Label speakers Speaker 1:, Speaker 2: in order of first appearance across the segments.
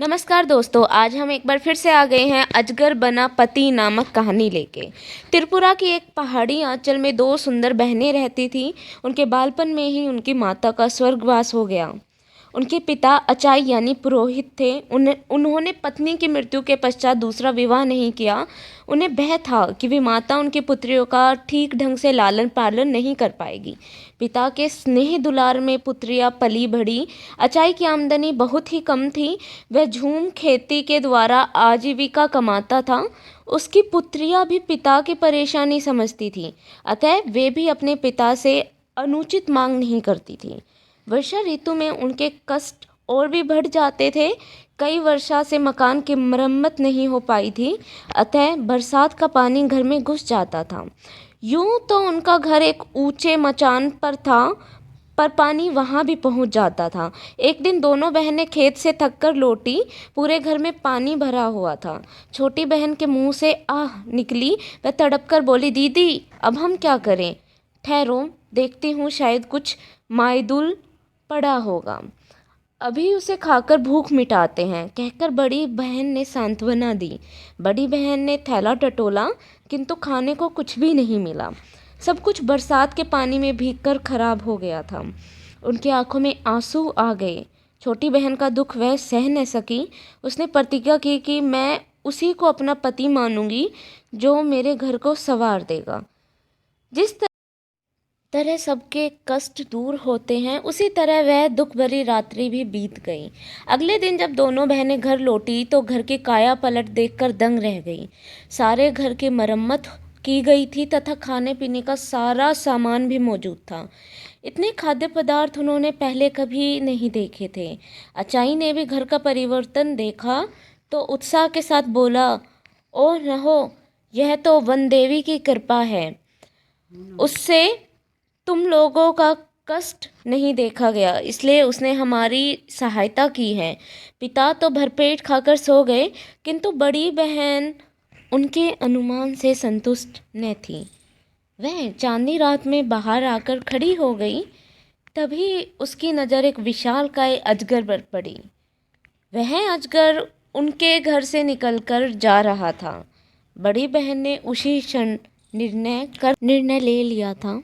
Speaker 1: नमस्कार दोस्तों, आज हम एक बार फिर से आ गए हैं अजगर बना पति नामक कहानी लेके। त्रिपुरा की एक पहाड़ी आंचल में दो सुंदर बहनें रहती थीं। उनके बालपन में ही उनकी माता का स्वर्गवास हो गया। उनके पिता अचाई यानी पुरोहित थे। उन्होंने पत्नी की मृत्यु के पश्चात दूसरा विवाह नहीं किया। उन्हें भय था कि वे माता उनकी पुत्रियों का ठीक ढंग से लालन पालन नहीं कर पाएगी। पिता के स्नेह दुलार में पुत्रियां पली बढ़ी। अचाई की आमदनी बहुत ही कम थी। वह झूम खेती के द्वारा आजीविका कमाता था। उसकी पुत्रियां भी पिता की परेशानी समझती थीं, अतः वे भी अपने पिता से अनुचित मांग नहीं करती थीं। वर्षा ऋतु में उनके कष्ट और भी बढ़ जाते थे। कई वर्षा से मकान की मरम्मत नहीं हो पाई थी, अतः बरसात का पानी घर में घुस जाता था। यूं तो उनका घर एक ऊंचे मचान पर था, पर पानी वहां भी पहुंच जाता था। एक दिन दोनों बहनें खेत से थककर लौटी। पूरे घर में पानी भरा हुआ था। छोटी बहन के मुंह से आह निकली। वह तड़प कर बोली, दीदी अब हम क्या करें? ठहरो, देखती हूँ, शायद कुछ मायदुल पड़ा होगा, अभी उसे खाकर भूख मिटाते हैं, कहकर बड़ी बहन ने सांत्वना दी। बड़ी बहन ने थैला टटोला, किंतु खाने को कुछ भी नहीं मिला। सब कुछ बरसात के पानी में भीगकर खराब हो गया था। उनकी आंखों में आंसू आ गए। छोटी बहन का दुख वह सह न सकी। उसने प्रतिज्ञा की कि मैं उसी को अपना पति मानूंगी जो मेरे घर को संवार देगा। जिस तरह सबके कष्ट दूर होते हैं, उसी तरह वह दुख भरी रात्रि भी बीत गई। अगले दिन जब दोनों बहनें घर लौटी तो घर की काया पलट देखकर दंग रह गई। सारे घर की मरम्मत की गई थी तथा खाने पीने का सारा सामान भी मौजूद था। इतने खाद्य पदार्थ उन्होंने पहले कभी नहीं देखे थे। अचाई ने भी घर का परिवर्तन देखा तो उत्साह के साथ बोला, ओह रहो, यह तो वन देवी की कृपा है। उससे तुम लोगों का कष्ट नहीं देखा गया, इसलिए उसने हमारी सहायता की है। पिता तो भरपेट खाकर सो गए, किंतु बड़ी बहन उनके अनुमान से संतुष्ट न थी। वह चांदनी रात में बाहर आकर खड़ी हो गई। तभी उसकी नज़र एक विशालकाय अजगर पर पड़ी। वह अजगर उनके घर से निकलकर जा रहा था। बड़ी बहन ने उसी क्षण निर्णय ले लिया था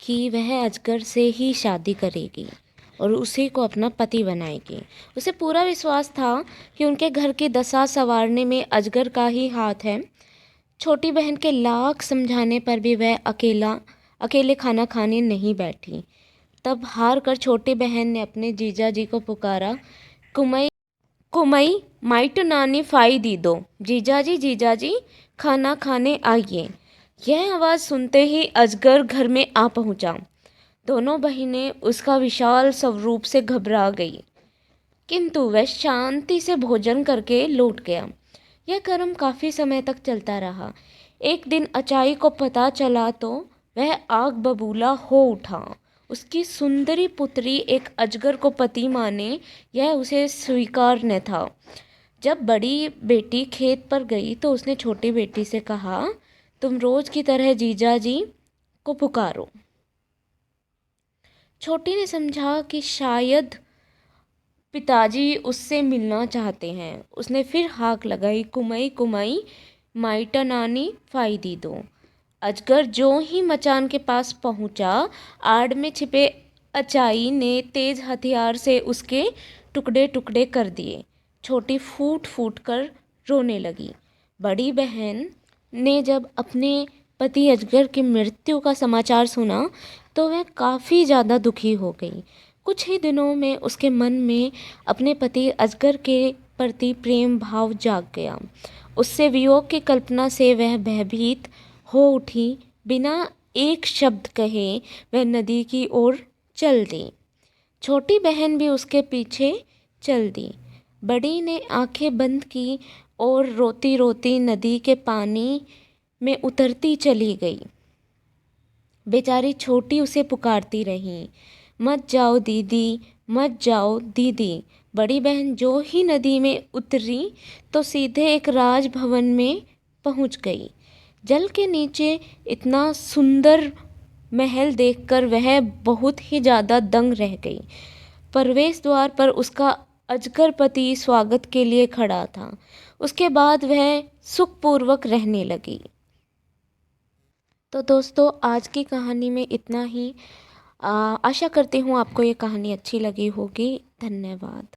Speaker 1: कि वह अजगर से ही शादी करेगी और उसी को अपना पति बनाएगी। उसे पूरा विश्वास था कि उनके घर की दशा संवारने में अजगर का ही हाथ है। छोटी बहन के लाख समझाने पर भी वह अकेले खाना खाने नहीं बैठी। तब हार कर छोटी बहन ने अपने जीजा जी को पुकारा, कुमई कुमई माइट नानी फाई दी दो, जीजा जी खाना खाने आइए। यह आवाज़ सुनते ही अजगर घर में आ पहुंचा। दोनों बहनें उसका विशाल स्वरूप से घबरा गई, किंतु वह शांति से भोजन करके लौट गया। यह क्रम काफ़ी समय तक चलता रहा। एक दिन अचाई को पता चला तो वह आग बबूला हो उठा। उसकी सुंदरी पुत्री एक अजगर को पति माने, यह उसे स्वीकार न था। जब बड़ी बेटी खेत पर गई तो उसने छोटी बेटी से कहा, तुम रोज की तरह जीजा जी को पुकारो। छोटी ने समझा कि शायद पिताजी उससे मिलना चाहते हैं। उसने फिर हाक लगाई, कुमई कुमई माइटा नानी फाई दी दो। अजगर जो ही मचान के पास पहुंचा, आड़ में छिपे अचाई ने तेज हथियार से उसके टुकड़े टुकड़े कर दिए। छोटी फूट फूट कर रोने लगी। बड़ी बहन ने जब अपने पति अजगर की मृत्यु का समाचार सुना तो वह काफ़ी ज़्यादा दुखी हो गई। कुछ ही दिनों में उसके मन में अपने पति अजगर के प्रति प्रेम भाव जाग गया। उससे वियोग की कल्पना से वह भयभीत हो उठी। बिना एक शब्द कहे वह नदी की ओर चल दी। छोटी बहन भी उसके पीछे चल दी। बड़ी ने आंखें बंद की और रोती रोती नदी के पानी में उतरती चली गई। बेचारी छोटी उसे पुकारती रही, मत जाओ दीदी, मत जाओ दीदी। बड़ी बहन जो ही नदी में उतरी तो सीधे एक राजभवन में पहुंच गई। जल के नीचे इतना सुंदर महल देखकर वह बहुत ही ज़्यादा दंग रह गई। प्रवेश द्वार पर उसका अजगर पति स्वागत के लिए खड़ा था। उसके बाद वह सुखपूर्वक रहने लगी। तो दोस्तों, आज की कहानी में इतना ही। आशा करती हूँ आपको ये कहानी अच्छी लगी होगी। धन्यवाद।